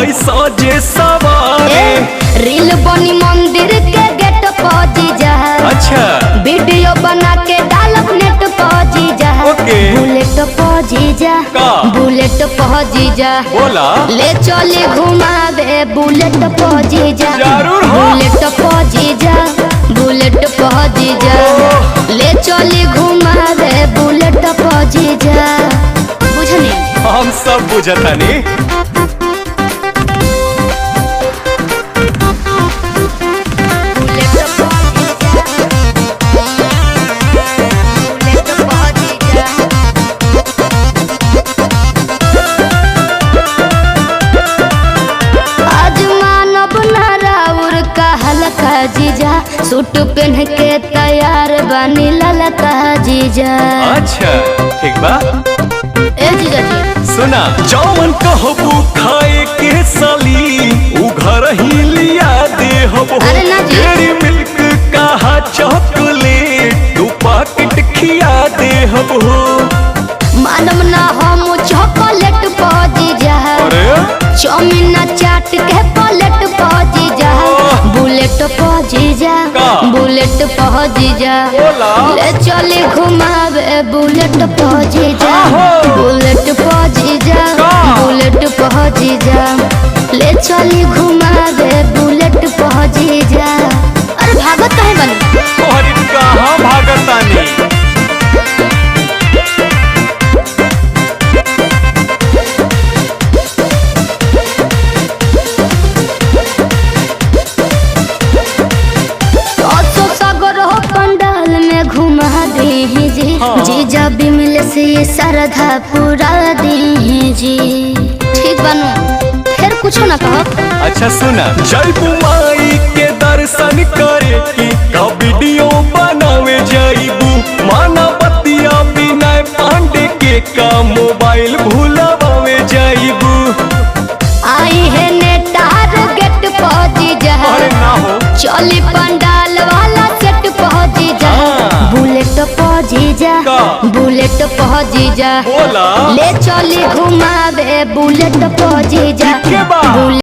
है सजे सवारे। रील बनी मंदिर के गेट पहुंची जा। अच्छा वीडियो बना के डालब नेट पहुंची जा। बुलेट पहुंची जा बुलेट पहुंची जा। बोला ले चले घुमावे बुलेट पहुंची जा। बुलेट पहुंची जा बुलेट पहुंची जा। ले चले घुमावे बुलेट पहुंची जा। बुझनी हम सब बुझतानी। जीजा सूट पहन के तैयार बनी ललका जीजा। अच्छा ठीक बा। ए जीजा जी सुना जौन कहबू खाए के साली उ घर ही लिया दे हबो। अरे ना जी डेरी मिल्क कहा चॉकलेट तू पैकेट खिया दे हबो। मालूम ना हम चॉकलेट पहुंची जा। चाउमीन चाट के प्लेट पहुंची जा। बुलेट पहुंची जा बुलेट पहुंची जा। ले चले घुमावे बुलेट पहुंची जा। बुलेट पहुंची जा बुलेट पहुंची जा। ले चले घुमावे बुलेट पहुंची जा। अरे भागत काहे बनी? तोहरी कहां भागतानी? जीजा भी मिले से ये श्रद्धा पूरा दी जी। ठीक बनू फिर कुछ ना कहो। अच्छा सुना जयबू माई के दर्शन करे की का वीडियो बनावे जाइबू। माना बतिया बिना पांडे के का मोबाइल भूलावे जाइबू। आई है नेटार गेट पहुंची जा। अरे ना हो चली पंडाल वाला सेट पहुंची जा। बुलेट पहुंची जा बुलेट पहुंची जा। बोला ले चली घुमावे बुलेट पहुंची जा।